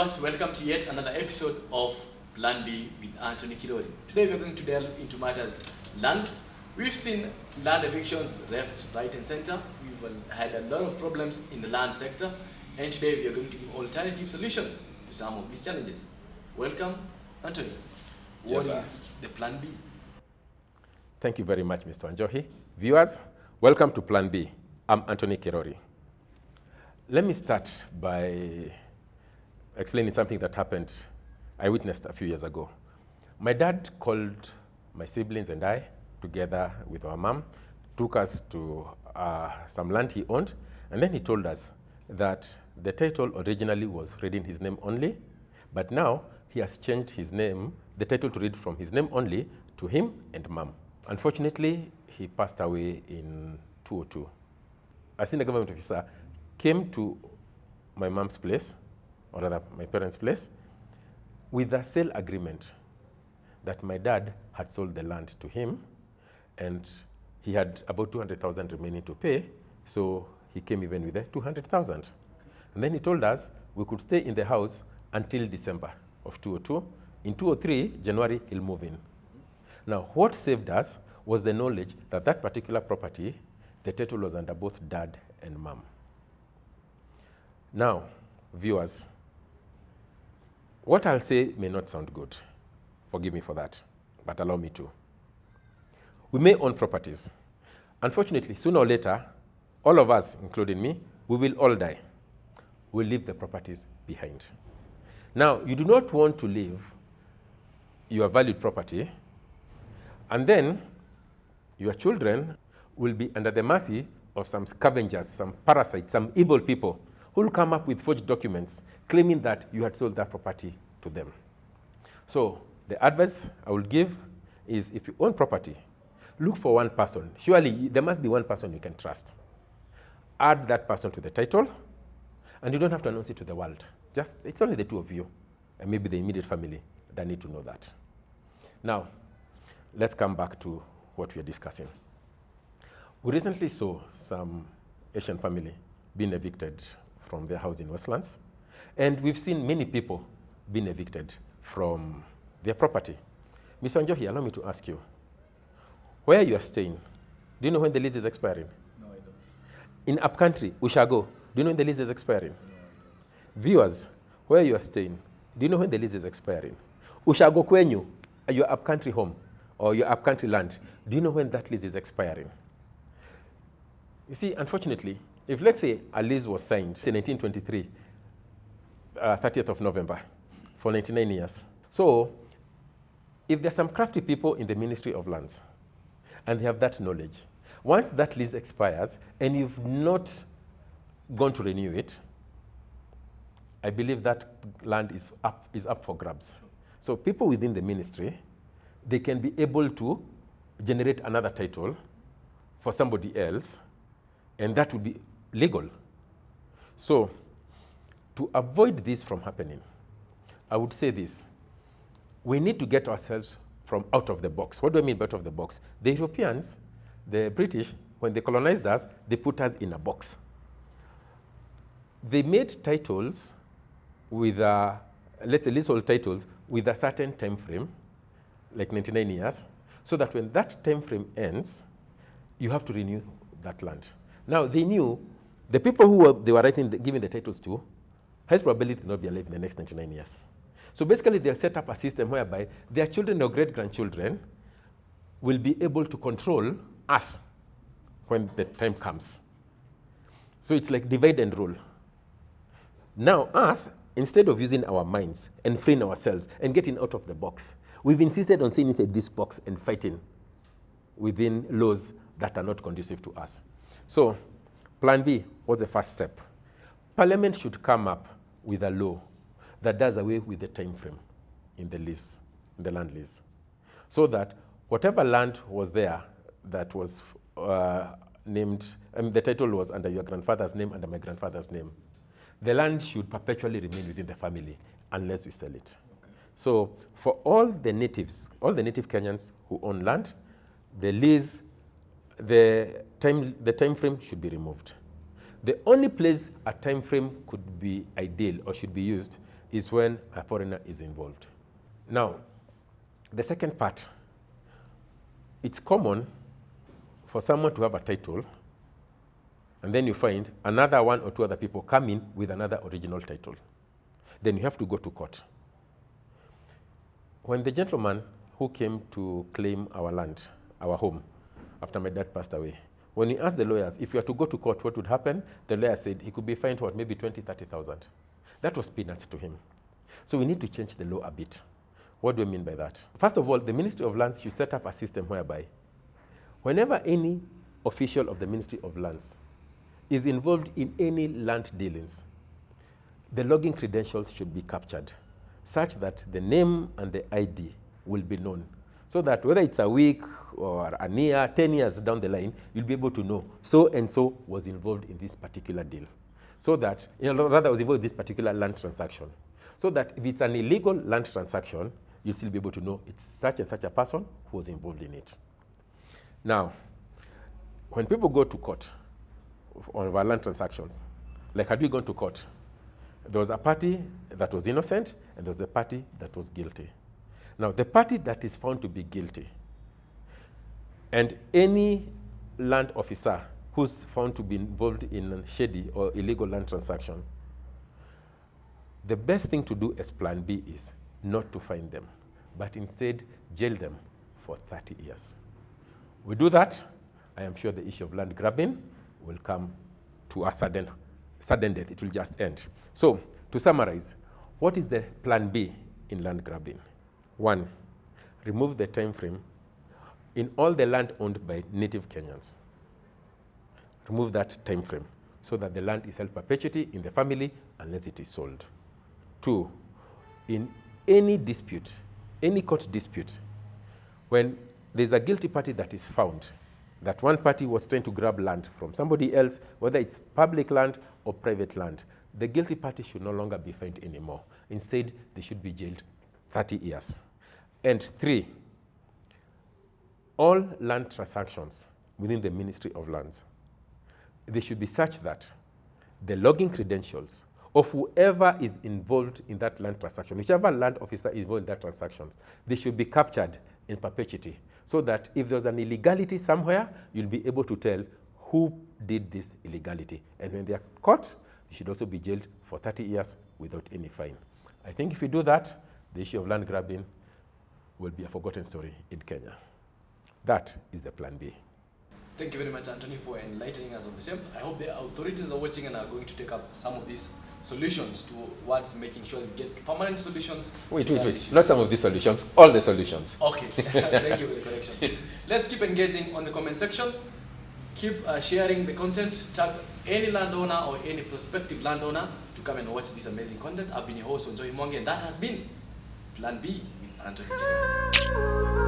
viewers, welcome to yet another episode of Plan B with Anthony Kirori. Today we are going to delve into matters land. We've seen land evictions left, right and center. We've had a lot of problems in the land sector, and today we are going to give alternative solutions to some of these challenges. Welcome, Anthony. What is the Plan B? Thank you very much, Mr. Anjohi. Viewers, welcome to Plan B. I'm Anthony Kirori. Let me start by explaining something that happened, I witnessed a few years ago. My dad called my siblings and I, together with our mom, took us to some land he owned, and then he told us that the title originally was read in his name only, but now he has changed his name, the title to read from his name only to him and mom. Unfortunately, he passed away in 2002. A senior government officer came to my mom's place, or rather my parents' place, with a sale agreement that my dad had sold the land to him, and he had about 200,000 remaining to pay, so he came even with the 200,000. And then he told us we could stay in the house until December of 2002. In 2003, January, he'll move in. Now, what saved us was the knowledge that that particular property, the title was under both dad and mom. Now, viewers, what I'll say may not sound good. Forgive me for that, but allow me to. We may own properties. Unfortunately, sooner or later, all of us, including me, we will all die. We'll leave the properties behind. Now, you do not want to leave your valued property, and then your children will be under the mercy of some scavengers, some parasites, some evil people who will come up with forged documents claiming that you had sold that property to them. So the advice I will give is, if you own property, look for one person. Surely there must be one person you can trust. Add that person to the title, and you don't have to announce it to the world. Just, it's only the two of you, and maybe the immediate family that need to know that. Now, let's come back to what we are discussing. We recently saw some Asian family being evicted from their house in Westlands, and we've seen many people being evicted from their property. Mr. Anjohi, allow me to ask you, where you are staying, do you know when the lease is expiring? No, I don't. In upcountry, Ushago, do you know when the lease is expiring? No, I don't. Viewers, where you are staying, do you know when the lease is expiring? Ushago Kwenyu, your upcountry home or your upcountry land, do you know when that lease is expiring? You see, unfortunately, if let's say a lease was signed in 1923, 30th of November, for 99 years. So if there's some crafty people in the Ministry of Lands and they have that knowledge, once that lease expires and you've not gone to renew it, I believe that land is up for grabs. So people within the ministry, they can be able to generate another title for somebody else, and that would be legal. So to avoid this from happening, I would say this: we need to get ourselves from out of the box. What do I mean by out of the box? The Europeans, the British, when they colonized us, they put us in a box. They made titles with, let's say leasehold titles with a certain time frame, like 99 years, so that when that time frame ends, you have to renew that land. Now, they knew the people who they were giving the titles to has probability to not be alive in the next 99 years. So basically, they set up a system whereby their children or great-grandchildren will be able to control us when the time comes. So it's like divide and rule. Now, us, instead of using our minds and freeing ourselves and getting out of the box, we've insisted on staying inside this box and fighting within laws that are not conducive to us. So, Plan B, what's the first step? Parliament should come up with a law that does away with the time frame in the lease, in the land lease, so that whatever land was there that was named, the title was under your grandfather's name, under my grandfather's name, the land should perpetually remain within the family unless we sell it. Okay. So for all the native Kenyans who own land, the lease, the time frame should be removed. The only place a time frame could be ideal or should be used is when a foreigner is involved. Now, the second part, it's common for someone to have a title, and then you find another one or two other people come in with another original title. Then you have to go to court. When the gentleman who came to claim our land, our home, after my dad passed away, when he asked the lawyers, if you were to go to court, what would happen? The lawyer said he could be fined, what, maybe 20, 30,000. That was peanuts to him. So we need to change the law a bit. What do I mean by that? First of all, the Ministry of Lands should set up a system whereby whenever any official of the Ministry of Lands is involved in any land dealings, the logging credentials should be captured such that the name and the ID will be known. So that whether it's a week or a year, 10 years down the line, you'll be able to know so and so was involved in this particular deal. So that, rather was involved in this particular land transaction. So that if it's an illegal land transaction, you'll still be able to know it's such and such a person who was involved in it. Now, when people go to court on our land transactions, like had we gone to court, there was a party that was innocent and there was a party that was guilty. Now, the party that is found to be guilty and any land officer who's found to be involved in a shady or illegal land transaction, the best thing to do as Plan B is not to fine them, but instead jail them for 30 years. We do that, I am sure the issue of land grabbing will come to a sudden death. It will just end. So, to summarize, what is the Plan B in land grabbing? 1, remove the time frame in all the land owned by native Kenyans. Remove that time frame so that the land is held perpetuity in the family unless it is sold. 2, in any dispute, any court dispute, when there's a guilty party that is found, that one party was trying to grab land from somebody else, whether it's public land or private land, the guilty party should no longer be fined anymore. Instead, they should be jailed 30 years. And 3, all land transactions within the Ministry of Lands, they should be such that the logging credentials of whoever is involved in that land transaction, whichever land officer is involved in that transaction, they should be captured in perpetuity so that if there's an illegality somewhere, you'll be able to tell who did this illegality. And when they are caught, they should also be jailed for 30 years without any fine. I think if you do that, the issue of land grabbing will be a forgotten story in Kenya. That is the Plan B. Thank you very much, Anthony, for enlightening us on the same. I hope the authorities are watching and are going to take up some of these solutions towards making sure we get permanent solutions. Wait. Not some of these solutions, all the solutions. Okay, thank you for the correction. Let's keep engaging on the comment section. Keep sharing the content. Tag any landowner or any prospective landowner to come and watch this amazing content. I've been your host, Onjoy Monge, and that has been Plan B with Anthony.